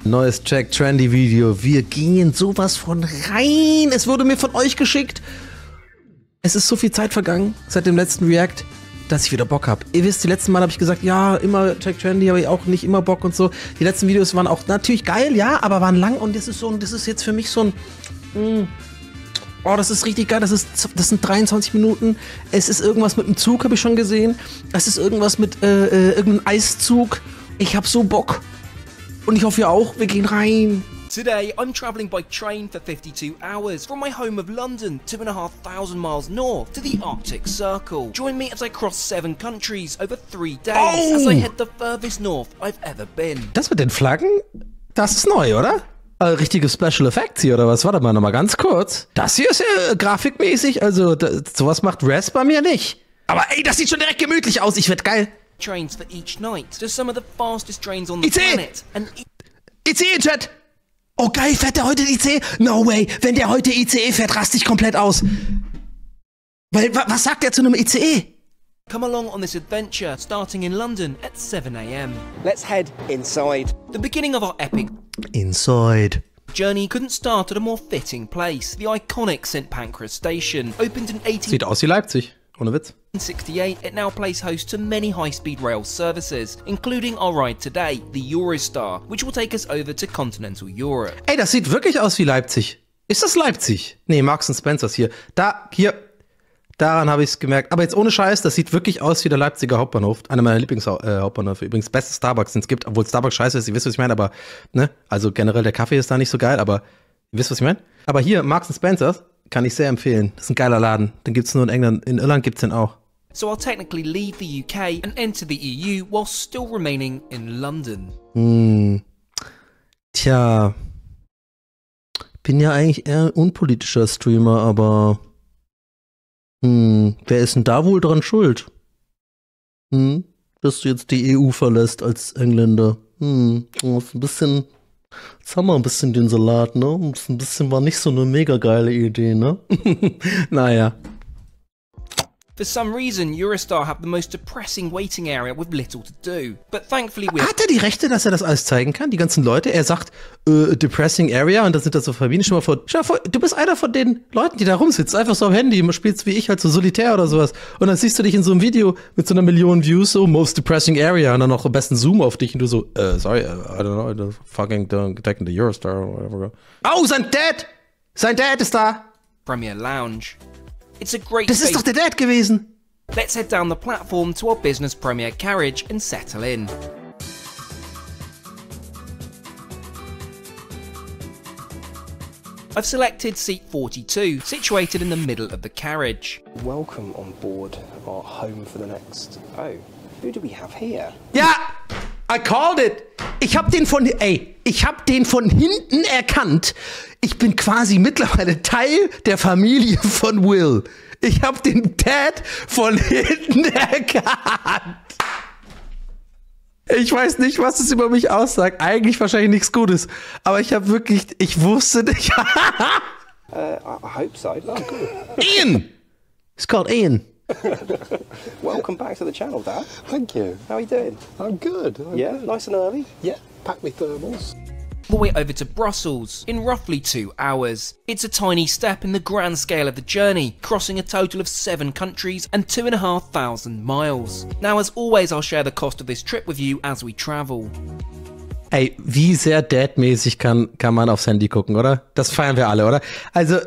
Neues trektrendy Video. Wir gehen sowas von rein. Es wurde mir von euch geschickt. Es ist so viel Zeit vergangen seit dem letzten React, dass ich wieder Bock habe. Ihr wisst, die letzten Mal habe ich gesagt, ja, immer trektrendy, aber ich auch nicht immer Bock und so. Die letzten Videos waren auch natürlich geil, ja, aber waren lang und das ist jetzt für mich so ein oh, das ist richtig geil, das sind 23 Minuten. Es ist irgendwas mit dem Zug, habe ich schon gesehen. Es ist irgendwas mit irgendeinem Eiszug. Ich habe so Bock. Und ich hoffe, ihr auch. Wir gehen rein. Today, I'm travelling by train for 52 hours from my home of London, 2,500 miles north to the Arctic Circle. Join me as I cross 7 countries over 3 days as I head the furthest north I've ever been. Das mit den Flaggen, das ist neu, oder? Richtige Special Effects hier, oder was? Warte mal, nochmal ganz kurz. Das hier ist ja grafikmäßig, also sowas macht Res bei mir nicht. Aber ey, das sieht schon direkt gemütlich aus, ich werd geil. Trains for each night to some of the fastest trains on the planet. ICE-Chat! Oh geil, fährt der heute ICE? No way, wenn der heute ICE fährt, raste ich komplett aus. Weil, was sagt der zu einem ICE? Come along on this adventure, starting in London at 7 AM. Let's head inside. The beginning of our epic Inside journey couldn't start at a more fitting place. The iconic St. Pancras station opened in 1868. Sieht aus wie Leipzig, ohne Witz. It now plays host to many high-speed rail services, including our ride today, the Eurostar, which will take us over to continental Europe. Ey, das sieht wirklich aus wie Leipzig. Ist das Leipzig? Nee, Marks & Spencers hier. Daran habe ich es gemerkt. Aber jetzt ohne Scheiß, das sieht wirklich aus wie der Leipziger Hauptbahnhof. Einer meiner Lieblingshauptbahnhöfe. Übrigens, beste Starbucks, den es gibt. Obwohl Starbucks scheiße ist, ihr wisst, was ich meine. Aber, ne? Also generell, der Kaffee ist da nicht so geil, aber ihr wisst, was ich meine. Aber hier, Marks & Spencers, kann ich sehr empfehlen. Das ist ein geiler Laden. Den gibt's nur in England. In Irland gibt's den auch. So I'll technically leave the UK and enter the EU while still remaining in London. Tja. Bin ja eigentlich eher ein unpolitischer Streamer, aber wer ist denn da wohl dran schuld? Dass du jetzt die EU verlässt als Engländer. Ist ein bisschen, jetzt haben wir ein bisschen den Salat, ne? Ein bisschen war nicht so eine mega geile Idee, ne? Naja. For some reason, Eurostar have the most depressing waiting area with little to do. But thankfully we... Hat er die Rechte, dass er das alles zeigen kann? Die ganzen Leute? Er sagt, depressing area und dann sind das so Familien. Stell dir vor, du bist einer von den Leuten, die da rumsitzt, einfach so am Handy und spielst wie ich halt so solitär oder sowas. Und dann siehst du dich in so einem Video mit so einer Million Views, so most depressing area und dann noch am besten Zoom auf dich und du so, sorry, I don't know, fucking taking the Eurostar or whatever. Oh, sein Dad! Sein Dad ist da! Premier Lounge. It's a great Das ist doch der Dad gewesen! Let's head down the platform to our business premier carriage and settle in. I've selected seat 42, situated in the middle of the carriage. Welcome on board our home for the next... Oh, who do we have here? Ja! I called it! Ich hab den von hinten erkannt. Ich bin quasi mittlerweile Teil der Familie von Will. Ich hab den Dad von hinten erkannt. Ich weiß nicht, was es über mich aussagt. Eigentlich wahrscheinlich nichts Gutes. Aber ich wusste nicht. I hope so. Oh, good. Ian! It's called Ian. Welcome back to the channel, Dad. Thank you. How are you doing? I'm good. Yeah, nice and early? Yeah, pack me thermals. The way over to Brussels in roughly 2 hours. It's a tiny step in the grand scale of the journey, crossing a total of 7 countries and 2,500 miles. Now, as always, I'll share the cost of this trip with you as we travel. Ey, wie sehr Dad-mäßig kann man aufs Handy gucken, oder? Das feiern wir alle, oder? Also,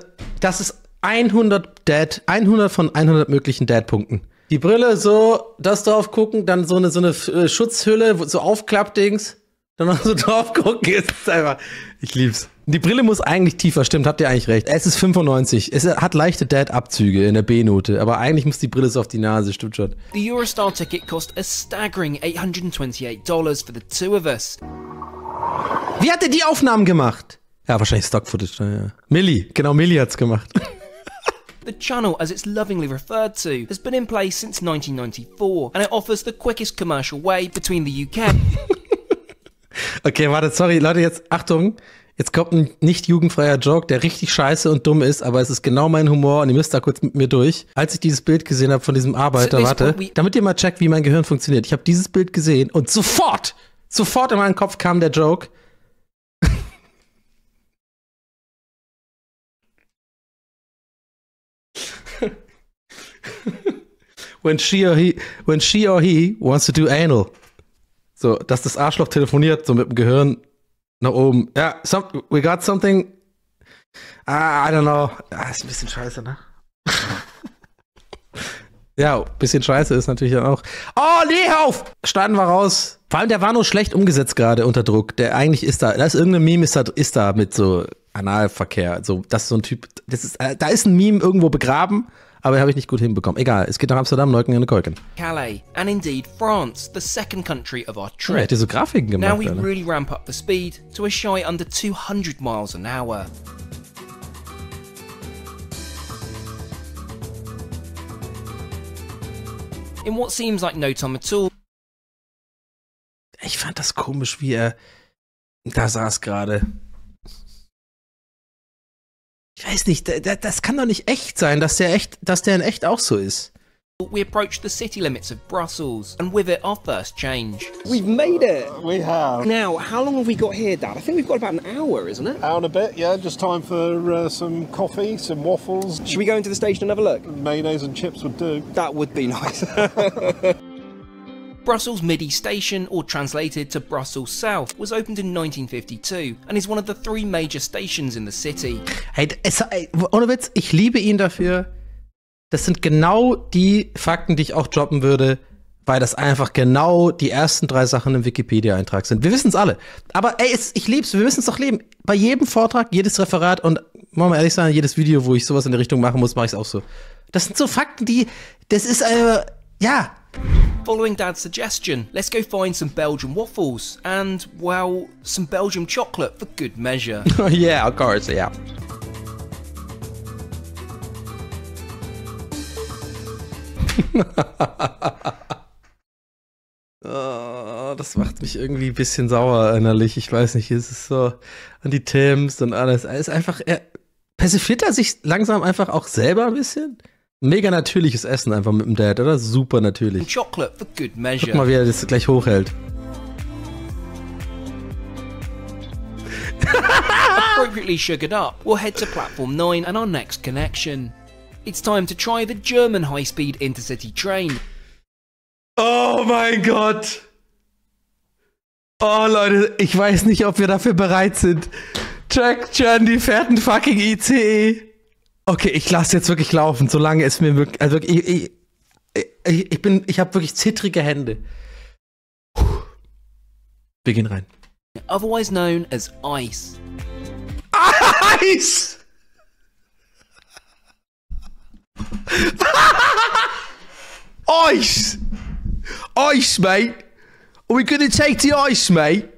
das ist 100 von 100 möglichen Dad-Punkten. Die Brille so, das drauf gucken, dann so eine Schutzhülle, so Aufklappdings, dann noch so drauf gucken, ist einfach, ich lieb's. Die Brille muss eigentlich tiefer, stimmt, habt ihr eigentlich recht. Es ist 95. Es hat leichte Dad-Abzüge in der B-Note, aber eigentlich muss die Brille so auf die Nase, stimmt schon. The Eurostar ticket cost a staggering $828 for the two of us. Wie hat er die Aufnahmen gemacht? Ja, wahrscheinlich Stock-Footage. Ja. Millie hat's gemacht. The channel, as it's lovingly referred to, has been in place since 1994, and it offers the quickest commercial way between the UK. Okay, warte, sorry, Leute, jetzt, Achtung, jetzt kommt ein nicht jugendfreier Joke, der richtig scheiße und dumm ist, aber es ist genau mein Humor und ihr müsst da kurz mit mir durch. Als ich dieses Bild gesehen habe von diesem Arbeiter, warte, damit ihr mal checkt, wie mein Gehirn funktioniert. Ich habe dieses Bild gesehen und sofort in meinen Kopf kam der Joke. When she or he wants to do anal. So, dass das Arschloch telefoniert, so mit dem Gehirn nach oben. Ja, we got something. I don't know. Ist ein bisschen scheiße, ne? Ja, ein bisschen scheiße ist natürlich dann auch. Oh, nee, hör auf! Standen wir raus. Vor allem, der war nur schlecht umgesetzt gerade unter Druck. Der eigentlich ist da ist irgendein Meme ist da mit so Analverkehr. So, das ist so ein Typ, da ist ein Meme irgendwo begraben, aber habe ich nicht gut hinbekommen. Egal, es geht nach Amsterdam, Neuken und Keuken. Calais, and indeed France, the second country of our trip. Ja, hat dir so Grafiken gemacht. Now we really ramp up the speed to a shy under 200 miles an hour. In what seems like no time at all. Ich fand das komisch, wie er da saß gerade. Ich weiß nicht, das kann doch nicht echt sein, dass der in echt auch so ist. We approached the city limits of Brussels, and with it our first change. We've made it! We have. Now, how long have we got here, Dad? I think we've got about an hour, isn't it? Hour and a bit, yeah. Just time for some coffee, some waffles. Should we go into the station and have a look? Mayonnaise and chips would do. That would be nice. Brussels Midi Station, or translated to Brussels South, was opened in 1952 and is one of the 3 major stations in the city. Hey, ohne Witz, ich liebe ihn dafür. Das sind genau die Fakten, die ich auch droppen würde, weil das einfach genau die ersten 3 Sachen im Wikipedia-Eintrag sind. Wir wissen es alle. Aber ey, ich lieb's, wir müssen es doch leben. Bei jedem Vortrag, jedes Referat und, wollen wir ehrlich sein, jedes Video, wo ich sowas in die Richtung machen muss, mache ich es auch so. Das sind so Fakten, das ist, ja. Following Dad's suggestion, let's go find some Belgian waffles and, well, some Belgian chocolate for good measure. Yeah, of course, yeah. Oh, das macht mich irgendwie ein bisschen sauer innerlich. Ich weiß nicht, es ist so an die Thames und alles. Er ist einfach, persifliert er sich langsam einfach auch selber ein bisschen? Mega natürliches Essen einfach mit dem Dad, oder? Super natürlich. Chocolate for good measure. Guck mal, wie er das gleich hochhält. Appropriately sugared up, we'll head to platform 9 and our next connection. It's time to try the German high-speed intercity train. Oh mein Gott! Oh Leute, ich weiß nicht, ob wir dafür bereit sind. Trektrendy fährt ein fucking ICE. Okay, ich lasse jetzt wirklich laufen, solange es mir wirklich, also wirklich, ich habe wirklich zittrige Hände. Wir gehen rein. Otherwise known as ice. Ice! Ice! Ice, mate! Are we gonna take the ice, mate?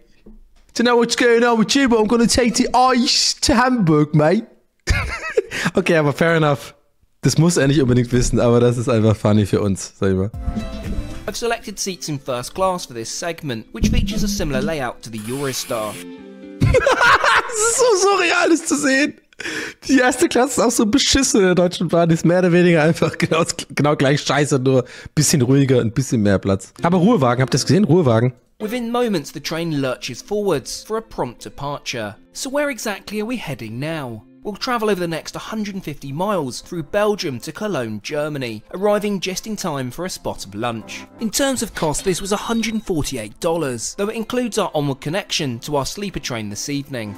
Don't know what's going on with you, but I'm gonna take the ice to Hamburg, mate. Okay, aber fair enough. Das muss er nicht unbedingt wissen, aber das ist einfach funny für uns, sag ich mal. I've selected seats in first class for this segment, which features a similar layout to the Eurostar. Das ist so surreal, das zu sehen. Die erste Klasse ist auch so beschissen in der Deutschen Bahn. Die ist mehr oder weniger einfach genau gleich scheiße, nur ein bisschen ruhiger, ein bisschen mehr Platz. Aber Ruhewagen, habt ihr das gesehen? Ruhewagen. Within moments, the train lurches forwards for a prompt departure. So where exactly are we heading now? We'll travel over the next 150 miles through Belgium to Cologne, Germany, arriving just in time for a spot of lunch. In terms of cost, this was $148, though it includes our onward connection to our sleeper train this evening.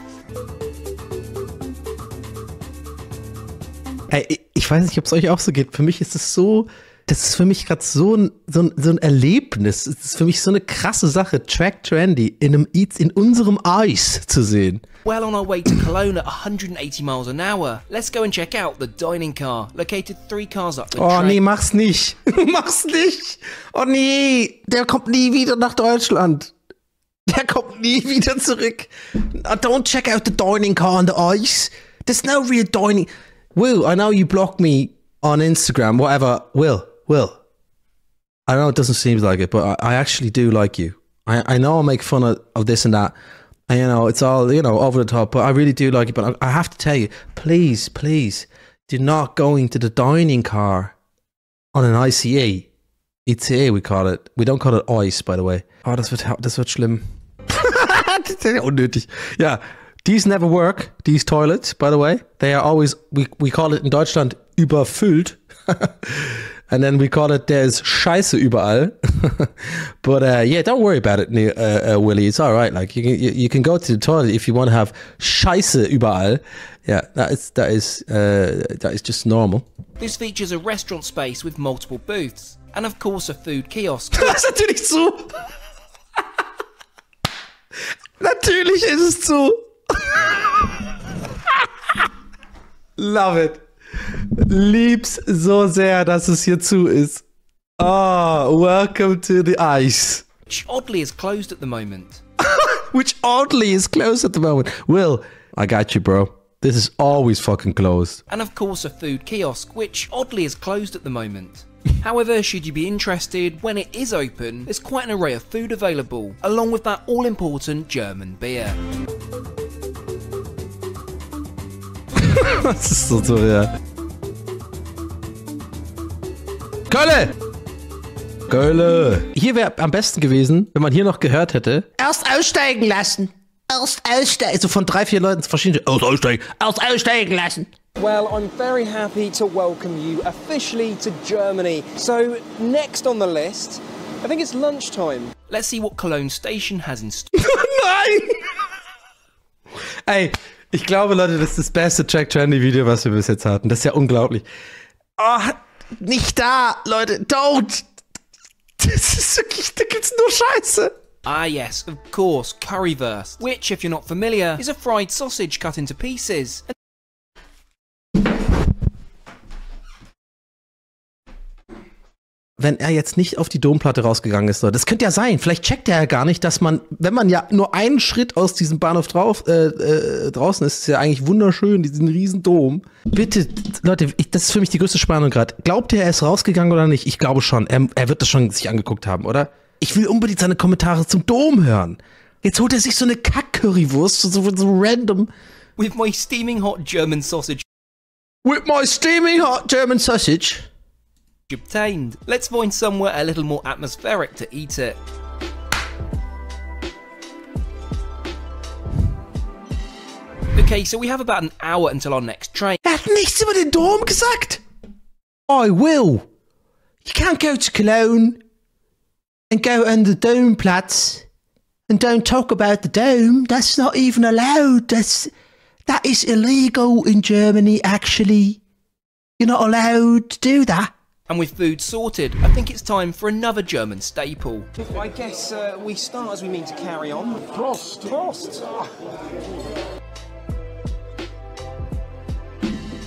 Ey, ich weiß nicht, ob es euch auch so geht. Für mich ist es so das ist für mich gerade so ein Erlebnis. Es ist für mich so eine krasse Sache, trektrendy in unserem Eis zu sehen. Well on our way to Cologne at 180 miles an hour, let's go and check out the dining car, located 3 cars up the train. Oh nee, mach's nicht. Mach's nicht. Oh nee, der kommt nie wieder nach Deutschland. Der kommt nie wieder zurück. Don't check out the dining car on the ice. There's no real dining. Will, I know you blocked me on Instagram, whatever. Will. I know it doesn't seem like it, but I actually do like you. I know I make fun of this and that. And, it's all, over the top, but I really do like it. But I have to tell you, please, do not go into the dining car on an ICE. ICE, we call it. We don't call it ice, by the way. Oh, das wird schlimm. Das ist ja unnötig. Ja, these never work, these toilets, by the way. They are always, we call it in Deutschland, überfüllt. And then we call it, there's Scheiße überall. But yeah, don't worry about it, Willie. It's all right. Like you can go to the toilet if you want to have Scheiße überall. Yeah, that is just normal. This features a restaurant space with multiple booths, and of course a food kiosk. Das ist natürlich zu. Natürlich ist es zu. Love it. Lieb's so sehr, dass es hier zu ist. Oh, welcome to the ice. Which oddly is closed at the moment. Will, I got you, bro. This is always fucking closed. And of course a food kiosk, which oddly is closed at the moment. However, should you be interested, when it is open, there's quite an array of food available, along with that all-important German beer. Das ist so surreal. Kölle! Hier wäre am besten gewesen, wenn man hier noch gehört hätte. Erst aussteigen lassen. Erst aussteigen. So von 3, 4 Leuten verschiedene. Erst aussteigen lassen. Well, I'm very happy to welcome you officially to Germany. So, next on the list, I think it's lunchtime. Let's see what Cologne Station has in store. Nein! Ey, ich glaube, Leute, das ist das beste trektrendy-Video, was wir bis jetzt hatten. Das ist ja unglaublich. Oh, nicht da, Leute, don't! Das ist wirklich, da gibt's nur Scheiße. Ah yes, of course, currywurst, which, if you're not familiar, is a fried sausage cut into pieces. Wenn er jetzt nicht auf die Domplatte rausgegangen ist, das könnte ja sein. Vielleicht checkt er ja gar nicht, dass man, wenn man ja nur einen Schritt aus diesem Bahnhof draußen ist, ist ja eigentlich wunderschön, diesen riesen Dom. Bitte, Leute, das ist für mich die größte Spannung gerade. Glaubt ihr, er ist rausgegangen oder nicht? Ich glaube schon. Er wird das schon sich angeguckt haben, oder? Ich will unbedingt seine Kommentare zum Dom hören. Jetzt holt er sich so eine Kack-Currywurst, so random. With my steaming hot German sausage. Obtained. Let's find somewhere a little more atmospheric to eat it. Okay, so we have about an hour until our next train. Er hat nichts über den Dom gesagt. I will. You can't go to Cologne and go on the Domplatz and don't talk about the dome. That's not even allowed. That is illegal in Germany, actually. You're not allowed to do that. And with food sorted, I think it's time for another German staple. I guess we start as we mean to carry on. Prost.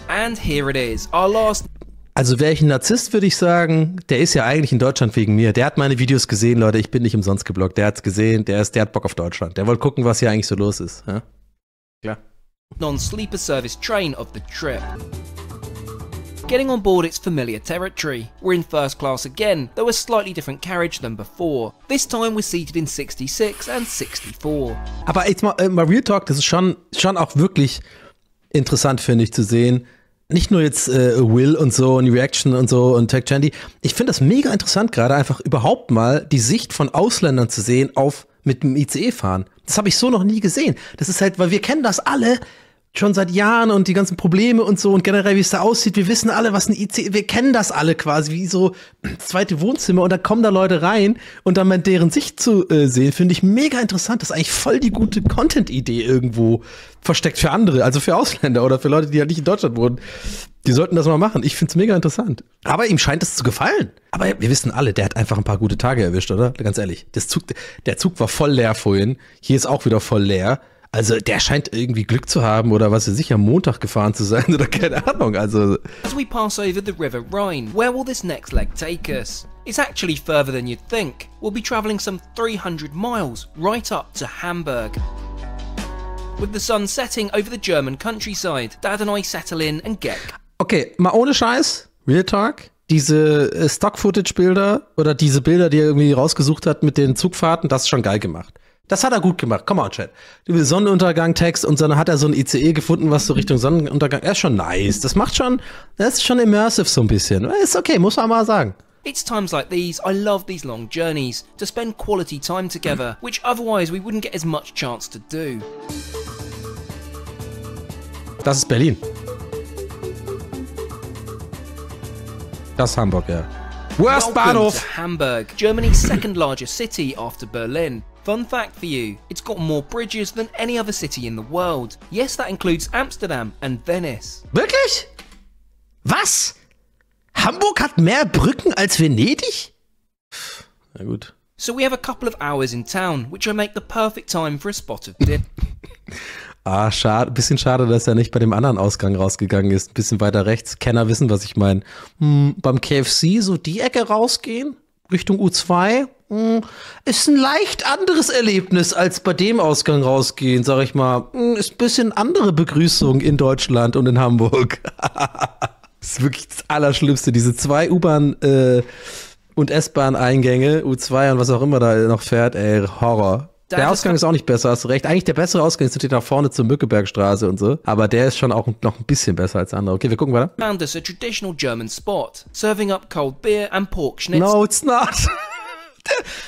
And here it is, our last... Also wäre ich ein Narzisst, würde ich sagen, der ist ja eigentlich in Deutschland wegen mir. Der hat meine Videos gesehen, Leute, ich bin nicht umsonst geblockt. Der hat's gesehen, der hat Bock auf Deutschland. Der wollte gucken, was hier eigentlich so los ist. Ja? Klar. Non-sleeper service train of the trip. Getting on board its familiar territory. We're in first class again, though a slightly different carriage than before. This time we're seated in 66 and 64. Aber jetzt mal Real Talk, das ist schon auch wirklich interessant, finde ich, zu sehen. Nicht nur jetzt Will und so und die Reaction und so und trektrendy. Ich finde das mega interessant, gerade einfach überhaupt mal die Sicht von Ausländern zu sehen auf mit dem ICE fahren. Das habe ich so noch nie gesehen. Das ist halt, weil wir kennen das alle. schon seit Jahren und die ganzen Probleme und so und generell, wie es da aussieht. Wir wissen alle, was ein ICE, wir kennen das alle quasi, wie so das zweite Wohnzimmer und da kommen da Leute rein und dann mal deren Sicht zu sehen, finde ich mega interessant. Das ist eigentlich voll die gute Content-Idee irgendwo versteckt für andere, also für Ausländer oder für Leute, die halt nicht in Deutschland wohnen. Die sollten das mal machen. Ich finde es mega interessant. Aber ihm scheint es zu gefallen. Aber wir wissen alle, der hat einfach ein paar gute Tage erwischt, oder? Ganz ehrlich. Der Zug war voll leer vorhin. Hier ist auch wieder voll leer. Also der scheint irgendwie Glück zu haben oder was weiß ich, am Montag gefahren zu sein oder keine Ahnung. Also As we pass over the River Rhine, where will this next leg take us? It's actually further than you'd think. We'll be travelling some 300 miles right up to Hamburg. With the sun setting over the German countryside, Dad and I settle in and get... okay, mal ohne Scheiß, Real Talk. Diese Stock-Footage-Bilder oder diese Bilder, die er irgendwie rausgesucht hat mit den Zugfahrten, das ist schon geil gemacht. Das hat er gut gemacht. Come on, Chat. Sonnenuntergang, Text und dann hat er so ein ICE gefunden, was so Richtung Sonnenuntergang. Er ist schon nice. Das ist schon immersive so ein bisschen. Ist okay, muss man mal sagen. It's times like these I love these long journeys, to spend quality time together, which otherwise we wouldn't get as much chance to do. Das ist Berlin. Das ist Hamburg, ja. Worst Bahnhof! To Hamburg, Germany's second largest city after Berlin. Fun fact for you, it's got more bridges than any other city in the world. Yes, that includes Amsterdam and Venice. Wirklich? Was? Hamburg hat mehr Brücken als Venedig? Na gut. So we have a couple of hours in town, which will make the perfect time for a spot of dinner. Schade, bisschen schade, dass er nicht bei dem anderen Ausgang rausgegangen ist. Ein bisschen weiter rechts. Kenner wissen, was ich meine. Beim KFC so die Ecke rausgehen, Richtung U2, ist ein leicht anderes Erlebnis als bei dem Ausgang rausgehen, sag ich mal. Ist ein bisschen andere Begrüßung in Deutschland und in Hamburg. Das ist wirklich das Allerschlimmste. Diese 2 U-Bahn und S-Bahn-Eingänge, U2 und was auch immer da noch fährt, ey, Horror. Der Ausgang ist auch nicht besser, hast du recht. Eigentlich der bessere Ausgang ist natürlich nach vorne zur Mückebergstraße und so. Aber der ist schon auch noch ein bisschen besser als andere. Okay, wir gucken weiter. Found us a traditional German spot, serving up cold beer and pork schnitzel. No, it's not.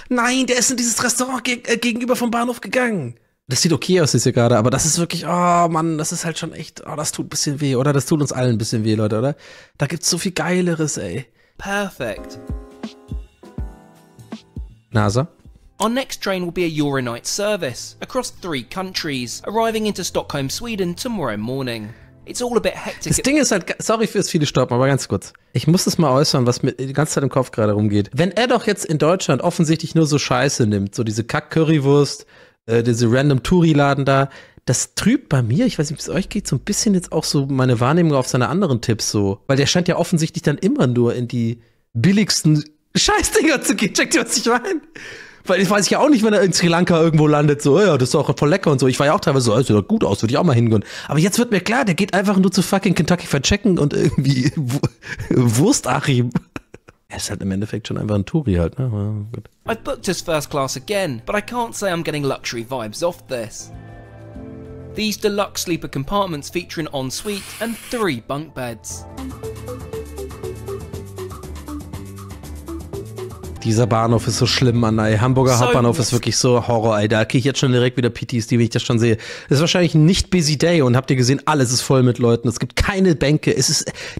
Nein, der ist in dieses Restaurant gegenüber vom Bahnhof gegangen. Das sieht okay aus jetzt hier gerade, aber das ist wirklich, oh Mann, das ist halt schon echt, oh, das tut ein bisschen weh, oder? Das tut uns allen ein bisschen weh, Leute, oder? Da gibt's so viel Geileres, ey. Perfect. NASA? Our next train will be a Euronight service across 3 countries, arriving into Stockholm, Sweden tomorrow morning. It's all a bit hectic. Das Ding ist halt, sorry fürs viele Stoppen, aber ganz kurz. Ich muss das mal äußern, was mir die ganze Zeit im Kopf gerade rumgeht. Wenn er doch jetzt in Deutschland offensichtlich nur so Scheiße nimmt, so diese Kack-Currywurst, diese random Touri-Laden da, das trübt bei mir, ich weiß nicht, wie es euch geht, so ein bisschen jetzt auch so meine Wahrnehmung auf seine anderen Tipps so. Weil der scheint ja offensichtlich dann immer nur in die billigsten Scheißdinger zu gehen. Checkt ihr, was ich meine? Weil ich weiß ja auch nicht, wenn er in Sri Lanka irgendwo landet, so, ja, das ist auch voll lecker und so. Ich war ja auch teilweise so, sieht doch gut aus, würde ich auch mal hingehen. Aber jetzt wird mir klar, der geht einfach nur zu fucking Kentucky Fried Chicken und irgendwie Wurstachim. Er ist halt im Endeffekt schon einfach ein Touri halt, ne? Ja, gut. I've booked us first class again, but I can't say I'm getting luxury vibes off this. These deluxe sleeper compartments feature an ensuite and 3 bunk beds. Dieser Bahnhof ist so schlimm, Mann, ey. Hamburger Hauptbahnhof ist wirklich so Horror, ey. Da kriege ich jetzt schon direkt wieder PTSD, wenn ich das schon sehe. Es ist wahrscheinlich ein nicht busy day und habt ihr gesehen, alles ist voll mit Leuten. Es gibt keine Bänke.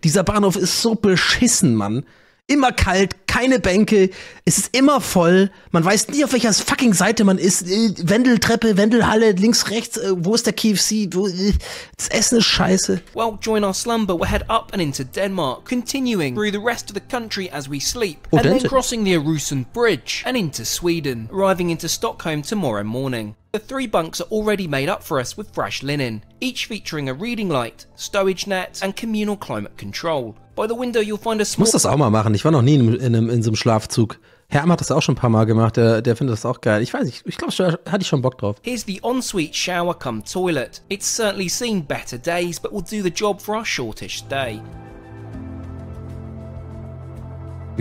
Dieser Bahnhof ist so beschissen, Mann. Immer kalt, keine Bänke, es ist immer voll, man weiß nie, auf welcher fucking Seite man ist, Wendeltreppe, Wendelhalle, links, rechts, wo ist der KFC, das Essen ist scheiße. Well, join our slumber, we'll head up and into Denmark, continuing through the rest of the country as we sleep, and then crossing the Öresund Bridge and into Sweden, arriving into Stockholm tomorrow morning. The 3 bunks are already made up for us with fresh linen, each featuring a reading light, stowage net and communal climate control. By the window you'll find a small... Ich muss das auch mal machen, ich war noch nie in so einem Schlafzug. Herm hat das auch schon ein paar Mal gemacht, der findet das auch geil. Ich weiß nicht, ich glaube, hatte ich schon Bock drauf. Here's the ensuite shower cum toilet. It's certainly seen better days, but will do the job for our shortish stay.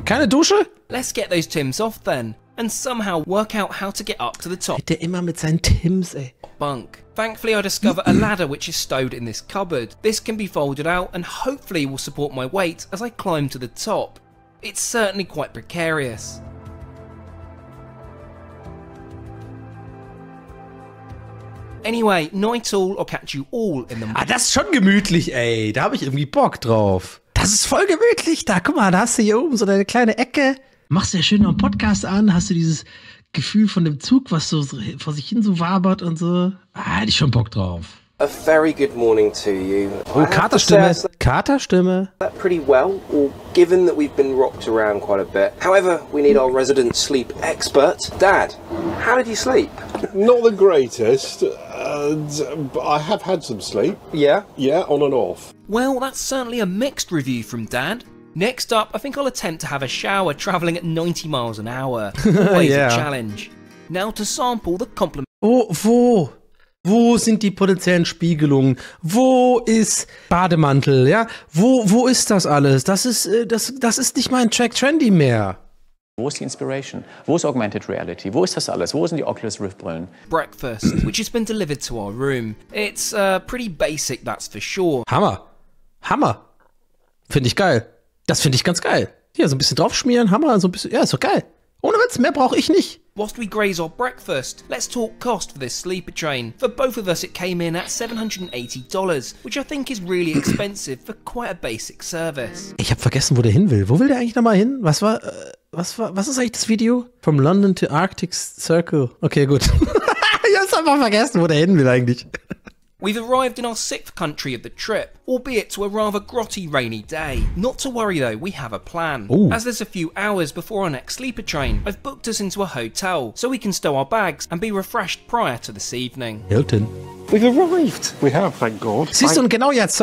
Keine Dusche? Let's get those Tims off then, and somehow work out how to get up to the top. Der immer mit seinen Tims, ey. Bunk. Thankfully I discover a ladder which is stowed in this cupboard. This can be folded out and hopefully will support my weight as I climb to the top. It's certainly quite precarious. Anyway, night all, I'll catch you all in the morning. Ah, das ist schon gemütlich, ey. Da habe ich irgendwie Bock drauf. Das ist voll gemütlich da. Guck mal, da hast du hier oben so deine kleine Ecke. Machst du ja schön noch einen Podcast an, hast du dieses Gefühl von dem Zug, was so vor sich hin so wabert und so. Ah, hätte ich schon Bock drauf. A very good morning to you. Oh, Katerstimme. Katerstimme. That pretty well, or given that we've been rocked around quite a bit. However, we need our resident sleep expert. Dad, how did you sleep? Not the greatest. I have had some sleep. Yeah? Yeah, on and off. Well, that's certainly a mixed review from Dad. Next up, I think I'll attempt to have a shower travelling at 90 miles an hour. Always Yeah. a challenge. Now to sample the compliment. Oh, wo? Wo sind die potenziellen Spiegelungen? Wo ist Bademantel? Ja, wo ist das alles? Das ist nicht mein trektrendy mehr. Wo ist die Inspiration? Wo ist Augmented Reality? Wo ist das alles? Wo sind die Oculus Rift Brillen? Breakfast, which has been delivered to our room. It's pretty basic, that's for sure. Hammer. Hammer. Finde ich geil. Das finde ich ganz geil. Hier, so ein bisschen draufschmieren, Hammer, so ein bisschen. Ja, ist doch geil. Ohne Witz, mehr brauche ich nicht. Whilst we graze our breakfast, let's talk cost for this sleeper train. For both of us it came in at $780, which I think is really expensive for quite a basic service. Ich habe vergessen, wo der hin will. Wo will der eigentlich nochmal hin? Was ist eigentlich das Video? From London to Arctic Circle. Okay, gut. Ich hab's einfach vergessen, wo der hin will eigentlich. We've arrived in our 6th country of the trip, albeit to a rather grotty rainy day. Not to worry though, we have a plan. Ooh. As there's a few hours before our next sleeper train, I've booked us into a hotel so we can stow our bags and be refreshed prior to this evening. Hilton. We've arrived. We have, thank God. Siehst du, und genau jetzt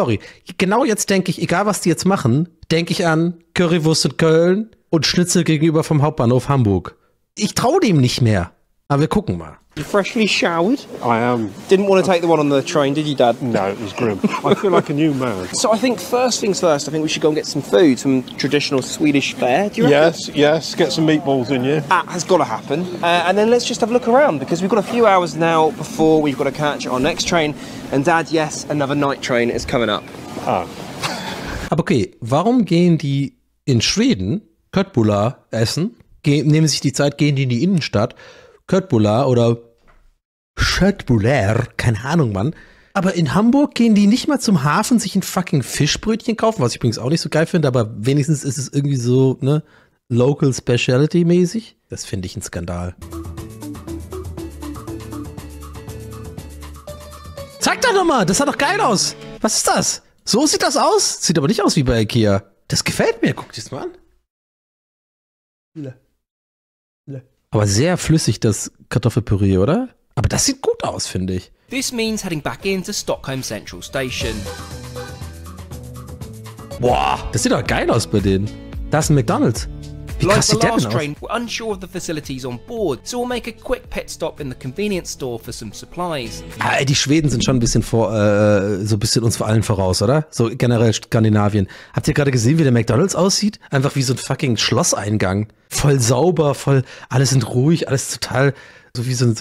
denke ich, egal was die jetzt machen, denke ich an Currywurst in Köln und Schnitzel gegenüber vom Hauptbahnhof Hamburg. Ich traue dem nicht mehr. Aber wir gucken mal. You freshly showered? I am. Didn't want to take the one on the train, did you, Dad? No, it was grim. I feel like a new man. So I think first things first, I think we should go and get some food, some traditional Swedish fare. Do you reckon? Yes, get some meatballs in you. That has got to happen. And then let's just have a look around, because we've got a few hours now before we've got to catch our next train. And Dad, yes, another night train is coming up. Ah. Aber okay, warum gehen die in Schweden Köttbullar essen, nehmen sich die Zeit, gehen die in die Innenstadt, Köttbullar oder Köttbullar, keine Ahnung, Mann. Aber in Hamburg gehen die nicht mal zum Hafen sich ein fucking Fischbrötchen kaufen, was ich übrigens auch nicht so geil finde, aber wenigstens ist es irgendwie so, ne, Local Speciality mäßig. Das finde ich ein Skandal. Zeig doch nochmal, das sah doch geil aus. Was ist das? So sieht das aus? Sieht aber nicht aus wie bei Ikea. Das gefällt mir, guck dir das mal an. Aber sehr flüssig, das Kartoffelpüree, oder? Aber das sieht gut aus, finde ich. This means heading back into Stockholm Central Station. Boah, das sieht doch geil aus bei denen. Da ist ein McDonald's. Wie Like krass the sieht der last denn aus? train, we're unsure of the facilities on board, so we'll make a quick pit stop in the convenience store for some supplies. Ah, die Schweden sind schon ein bisschen so ein bisschen uns vor allen voraus, oder? So generell Skandinavien. Habt ihr gerade gesehen, wie der McDonald's aussieht? Einfach wie so ein fucking Schlosseingang. Voll sauber, alles sind ruhig, alles total, so wie so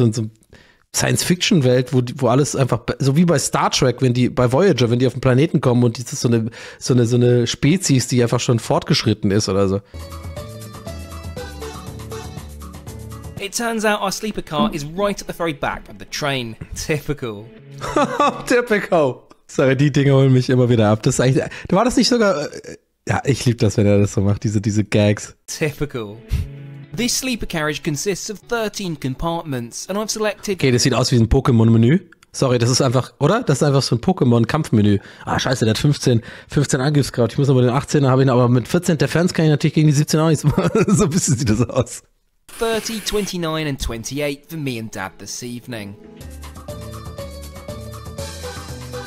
Science-Fiction-Welt, wo alles einfach, so wie bei Star Trek, bei Voyager, wenn die auf den Planeten kommen und das ist so eine Spezies, die einfach schon fortgeschritten ist oder so. It turns out our sleeper car is right at the very back of the train. Typical. Typical. Sorry, die Dinge holen mich immer wieder ab. Das ist eigentlich, war das nicht sogar, ja, ich liebe das, wenn er das so macht, diese Gags. Typical. This sleeper carriage consists of 13 compartments and I've selected... Okay, das sieht aus wie ein Pokémon-Menü. Sorry, das ist einfach, oder? Das ist einfach so ein Pokémon-Kampfmenü. Ah, scheiße, der hat 15 Angriffsgrad. Ich muss aber den 18er haben, aber mit 14 Defense kann ich natürlich gegen die 17 auch nichts machen. So ein bisschen sieht das aus. 30, 29 and 28 for me and Dad this evening.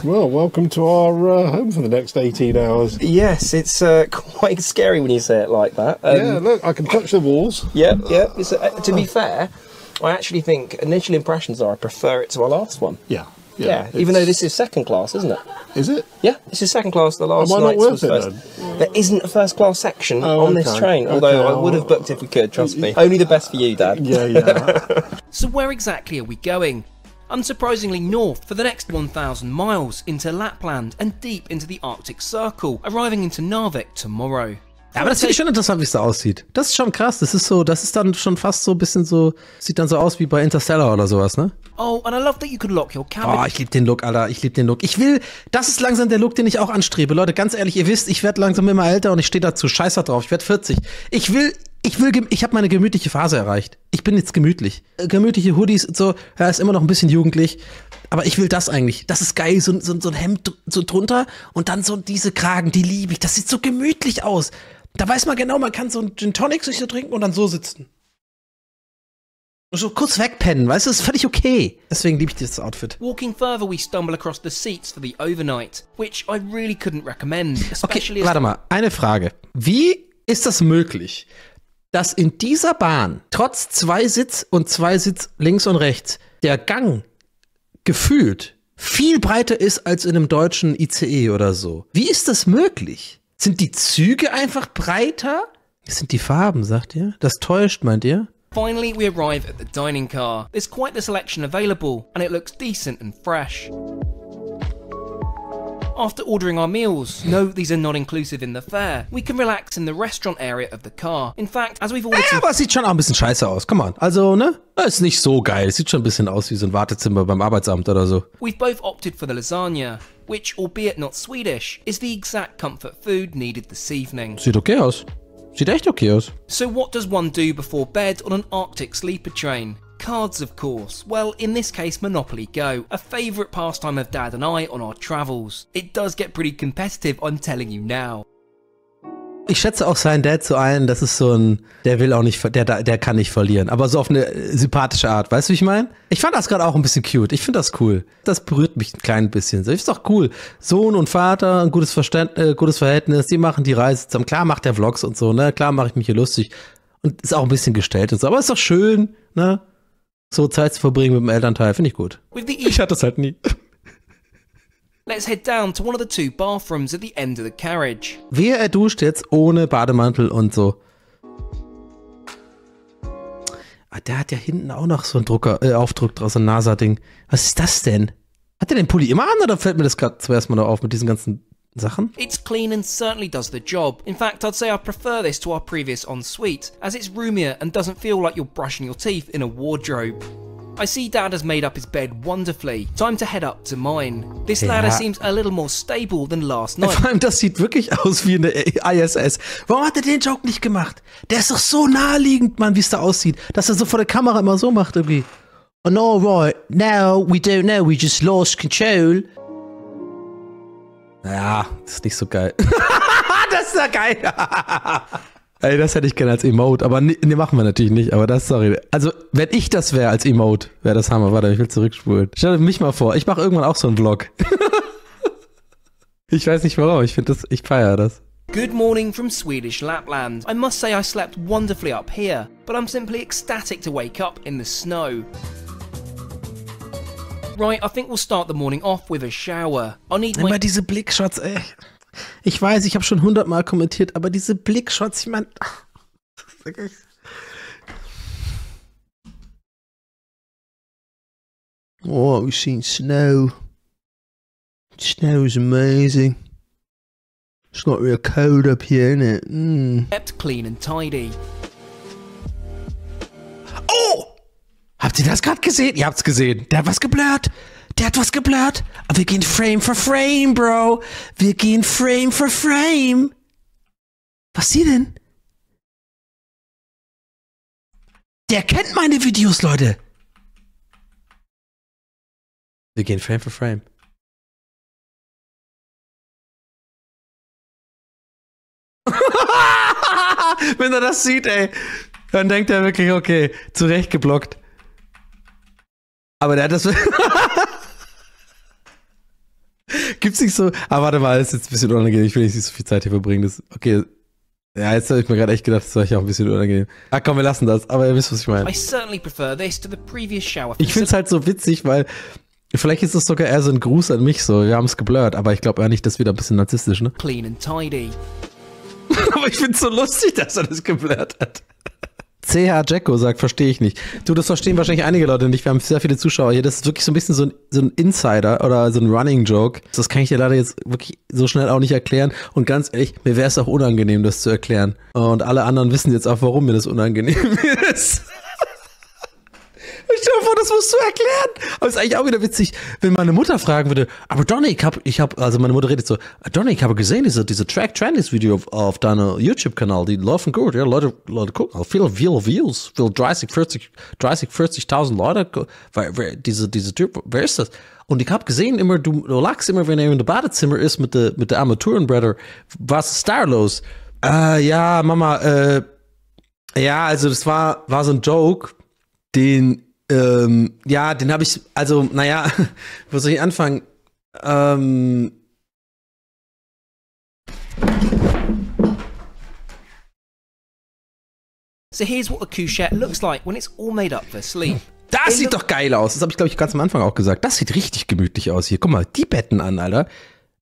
Well, welcome to our home for the next 18 hours. Yes, it's quite scary when you say it like that. Yeah, look, I can touch the walls. Yeah. It's, to be fair, I actually think initial impressions are I prefer it to our last one. Yeah. Yeah, even though this is second class, isn't it? Is it? Yeah, this is second class. The last Am I not night's was worth it first. then? There isn't a first class section on this okay. train, although Okay, I would have booked if we could, trust me. Only the best for you, Dad. Yeah. So where exactly are we going? Unsurprisingly north for the next 1,000 miles into Lapland and deep into the Arctic Circle, arriving into Narvik tomorrow. Ja, aber das finde ich schon interessant, wie es da aussieht. Das ist schon krass. Das ist dann schon fast so ein bisschen so, sieht dann so aus wie bei Interstellar oder sowas, ne? Oh, and I love that you can lock your camera. Oh, ich liebe den Look, Alter. Ich liebe den Look. Das ist langsam der Look, den ich auch anstrebe. Leute, ganz ehrlich, ihr wisst, ich werde langsam immer älter und ich stehe dazu. Scheiß da drauf. Ich werde 40. Ich habe meine gemütliche Phase erreicht. Ich bin jetzt gemütlich. Gemütliche Hoodies und so, ja, ist immer noch ein bisschen jugendlich. Aber ich will das eigentlich. Das ist geil, so ein Hemd so drunter und dann so diese Kragen, die liebe ich. Das sieht so gemütlich aus. Da weiß man genau, man kann so einen Gin Tonic sich so trinken und dann so sitzen. Und so kurz wegpennen, weißt du, das ist völlig okay. Deswegen liebe ich dieses Outfit. Walking further, we stumble across the seats for the overnight, which I really couldn't recommend, especially Okay, warte mal, eine Frage. Wie ist das möglich, dass in dieser Bahn, trotz 2 Sitz und 2 Sitz links und rechts, der Gang gefühlt viel breiter ist als in einem deutschen ICE oder so? Wie ist das möglich? Sind die Züge einfach breiter? Das sind die Farben, sagt ihr? Das täuscht, meint ihr? Finally, we arrive at the dining car. There's quite the selection available, and it looks decent and fresh. After ordering our meals, no, these are not inclusive in the fare, we can relax in the restaurant area of the car. In fact, as we've ordered aber es sieht schon auch ein bisschen scheiße aus. Come on. Also, ne? Das ist nicht so geil. Es sieht schon ein bisschen aus wie so ein Wartezimmer beim Arbeitsamt oder so. We've both opted for the lasagna, which, albeit not Swedish, is the exact comfort food needed this evening. Sieht okay aus. Sieht echt okay aus. So what does one do before bed on an Arctic sleeper train? Cards, of course. Well, in this case, Monopoly Go, a favourite pastime of Dad and I on our travels. It does get pretty competitive, I'm telling you now. Ich schätze auch seinen Dad so ein, das ist so ein, der will auch nicht, der kann nicht verlieren. Aber so auf eine sympathische Art, weißt du, wie ich meine? Ich fand das gerade auch ein bisschen cute. Ich finde das cool. Das berührt mich ein klein bisschen. Ist doch cool. Sohn und Vater, ein gutes Verhältnis, die machen die Reise zusammen. Klar macht der Vlogs und so, ne? Klar mache ich mich hier lustig. Und ist auch ein bisschen gestellt und so. Aber ist doch schön, ne? So Zeit zu verbringen mit dem Elternteil, finde ich gut. Ich hatte das halt nie. Let's head down to one of the 2 bathrooms at the end of the carriage. Wer duscht jetzt ohne Bademantel und so? Ah, der hat ja hinten auch noch so einen Aufdruck draus, so ein NASA-Ding. Was ist das denn? Hat der den Pulli immer an oder fällt mir das gerade zuerst mal noch auf mit diesen ganzen Sachen? It's clean and certainly does the job. In fact, I'd say I prefer this to our previous ensuite, as it's roomier and doesn't feel like you're brushing your teeth in a wardrobe. I see Dad has made up his bed wonderfully. Time to head up to mine. This ladder seems a little more stable than last night. Vor allem, das sieht wirklich aus wie eine ISS. Warum hat er den Joke nicht gemacht? Der ist doch so naheliegend, Mann, wie es da aussieht. Dass er so vor der Kamera immer so macht irgendwie. Oh no, right, now we don't know, we just lost control. Ja, das ist nicht so geil. Das ist ja geil. Ey, das hätte ich gerne als Emote, aber ne, machen wir natürlich nicht, aber das, sorry. Also, wenn ich das wäre als Emote, wäre das Hammer. Warte, ich will zurückspulen. Stell mich mal vor, ich mache irgendwann auch so einen Vlog. Ich weiß nicht warum, ich feiere das. Good morning from Swedish Lapland. I must say I slept wonderfully up here, but I'm simply ecstatic to wake up in the snow. Right, I think we'll start the morning off with a shower. I need Immer diese Blickshots, ey. Ich weiß, ich habe schon 100-mal kommentiert, aber diese Blickshots, ich meine... Oh, we've seen snow. Snow is amazing. It's not real cold up here, isn't it? Kept clean and tidy. Oh! Habt ihr das gerade gesehen? Ihr habt's gesehen. Der hat was geblurrt. Aber wir gehen Frame for Frame, Bro. Wir gehen Frame for Frame. Was ist die denn? Der kennt meine Videos, Leute. Wir gehen Frame for Frame. Wenn er das sieht, ey, dann denkt er wirklich, okay, zurecht geblockt. Aber der hat das... Gibt's nicht so... Ah, warte mal, das ist jetzt ein bisschen unangenehm. Ich will nicht so viel Zeit hier verbringen. Das, okay. Ja, jetzt habe ich mir gerade echt gedacht, das war ja auch ein bisschen unangenehm. Ah, komm, wir lassen das. Aber ihr wisst, was ich meine. Ich find's halt so witzig, weil... Vielleicht ist es sogar eher so ein Gruß an mich, so. Wir haben es geblurrt, aber ich glaube eher nicht, das ist wieder ein bisschen narzisstisch, ne? Clean and tidy. Aber ich find's so lustig, dass er das geblurrt hat. CH Jacko sagt, verstehe ich nicht. Du, das verstehen wahrscheinlich einige Leute nicht. Wir haben sehr viele Zuschauer hier. Das ist wirklich so ein bisschen so ein Insider oder so ein Running Joke. Das kann ich dir leider jetzt wirklich so schnell auch nicht erklären. Und ganz ehrlich, mir wäre es auch unangenehm, das zu erklären. Und alle anderen wissen jetzt auch, warum mir das unangenehm ist. Stell dir vor, das musst du erklären. Aber es ist eigentlich auch wieder witzig, wenn meine Mutter fragen würde, aber Donnie, also meine Mutter redet so, Donnie, ich habe gesehen, diese Track-Trendys-Video auf deinem YouTube-Kanal, die laufen gut, ja, Leute gucken, viele Views, 40.000 Leute, diese Typ, wer ist das? Und ich habe gesehen, immer, du lachst immer, wenn er in der Badezimmer ist mit der Armaturenbretter, was ist da los? Ja, Mama, ja, also das war so ein Joke, den habe ich, also, naja, wo soll ich anfangen? So here's what a couchette looks like when it's all made up for sleep. Das sieht doch geil aus. Das habe ich, glaube ich, ganz am Anfang auch gesagt. Das sieht richtig gemütlich aus hier. Guck mal, die Betten an, Alter.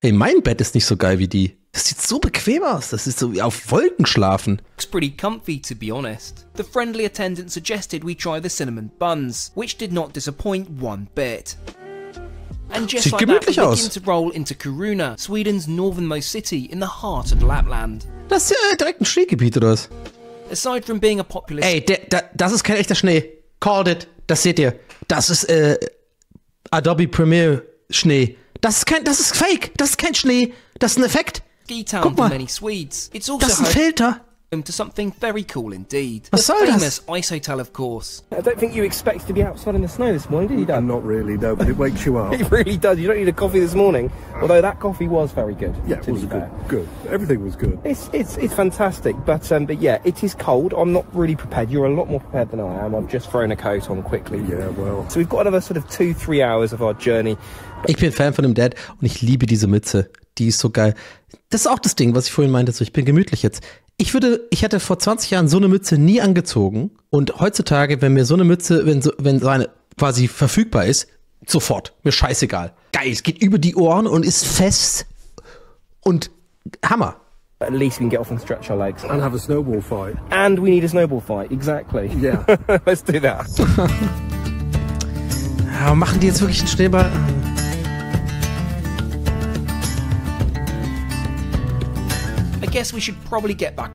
Ey, mein Bett ist nicht so geil wie die. Das sieht so bequem aus. Das ist so wie auf Wolken schlafen. Looks pretty comfy, to be honest. The friendly attendant suggested we try the cinnamon buns, which did not disappoint one bit. And just Sieht like that, we gemütlich begin aus. to roll into Kiruna, Sweden's northernmost city in the heart of Lapland. Das ist ja direkt ein Schneegebiet, oder was? Aside from being a populous... Ey, das ist kein echter Schnee. Called it. Das seht ihr. Das ist Adobe Premiere Schnee. Das ist fake. Das ist kein Schnee. Das ist ein Effekt. ski town Guck for mal. many Swedes. It's also Das ist ein Filter. home to something very cool indeed. Was The soll das? famous Ice Hotel, of course. I don't think you expected to be outside in the snow this morning, did you, Dad? Not really, no, but it wakes you up. It really does. You don't need a coffee this morning, although that coffee was very good. Yeah, it to was be fair. good. Everything was good. It's fantastic, but yeah, it is cold. I'm not really prepared. You're a lot more prepared than I am. I've just thrown a coat on quickly. Yeah, well. So we've got another sort of 2-3 hours of our journey. Ich bin Fan von dem Dad und ich liebe diese Mütze. Die ist so geil. Das ist auch das Ding, was ich vorhin meinte, so ich bin gemütlich jetzt. Ich hätte vor 20 Jahren so eine Mütze nie angezogen und heutzutage, wenn mir so eine Mütze, wenn so eine quasi verfügbar ist, sofort, mir scheißegal. Geil, es geht über die Ohren und ist fest und Hammer. At least we can get off and stretch our legs. And have a snowball fight. And we need a snowball fight, exactly. Yeah. Let's do that. Ja, machen die jetzt wirklich einen Schneeball? I guess we should probably get back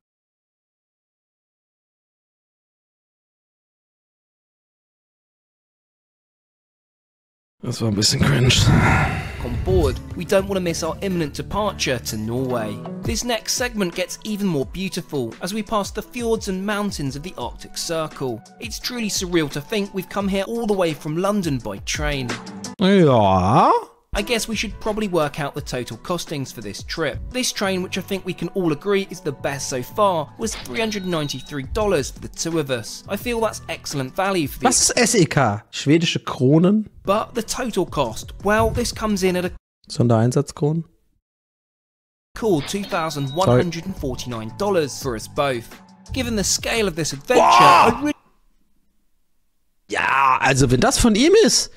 Das war ein bisschen cringe. on board. We don't want to miss our imminent departure to Norway. This next segment gets even more beautiful as we pass the fjords and mountains of the Arctic Circle. It's truly surreal to think we've come here all the way from London by train. Ja. I guess we should probably work out the total costings for this trip. This train, which I think we can all agree is the best so far, was $393 for the two of us. I feel that's excellent value for the... Was ist SEK? Schwedische Kronen? But the total cost, well, this comes in at a Sondereinsatzkronen? cool $2,149 for us both. Given the scale of this adventure, I really... Ja, also wenn das von ihm ist.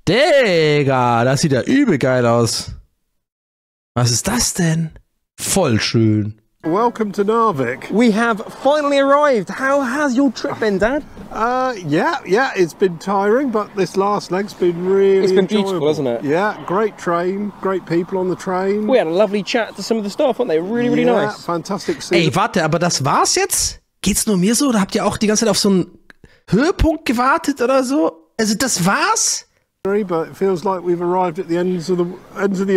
Digga, das sieht ja übel geil aus. Was ist das denn? Voll schön. Welcome to Narvik. We have finally arrived. How has your trip been, Dad? Yeah, it's been tiring, but this last leg's been really It's been enjoyable. beautiful, hasn't it? Yeah, great train, great people on the train. We had a lovely chat to some of the staff, weren't they? Really yeah, nice. Fantastic Ey, scene. warte, aber das war's jetzt? Geht's nur mir so oder habt ihr auch die ganze Zeit auf so einen Höhepunkt gewartet oder so? Also das war's? But it feels like we've arrived at the ends of the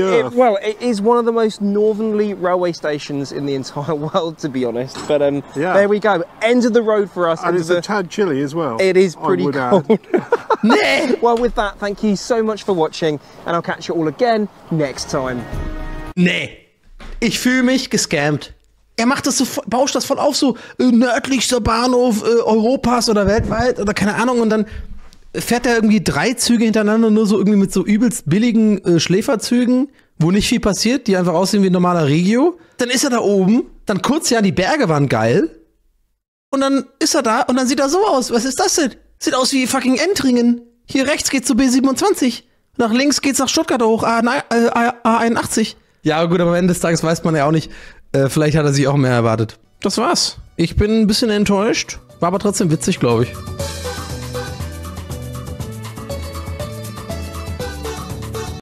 earth. It is one of the most northerly railway stations in the entire world, to be honest. But Yeah. there we go. End of the road for us. And into it's a tad chilly as well. It is I pretty would cold. add. Nee. Well, with that, thank you so much for watching, and I'll catch you all again next time. Nee. Ich fühle mich gescammt. Er macht das so, bauscht das voll auf, so nördlichster Bahnhof Europas oder weltweit oder keine Ahnung und dann fährt er irgendwie 3 Züge hintereinander nur so irgendwie mit so übelst billigen Schläferzügen, wo nicht viel passiert, die einfach aussehen wie ein normaler Regio. Dann ist er da oben, dann kurz ja, die Berge waren geil und dann ist er da und dann sieht er so aus. Was ist das denn? Sieht aus wie fucking Entringen. Hier rechts geht's zu B27, nach links geht's nach Stuttgart hoch, A81. Ja gut, aber am Ende des Tages weiß man ja auch nicht, vielleicht hat er sich auch mehr erwartet. Das war's. Ich bin ein bisschen enttäuscht. War aber trotzdem witzig, glaube ich.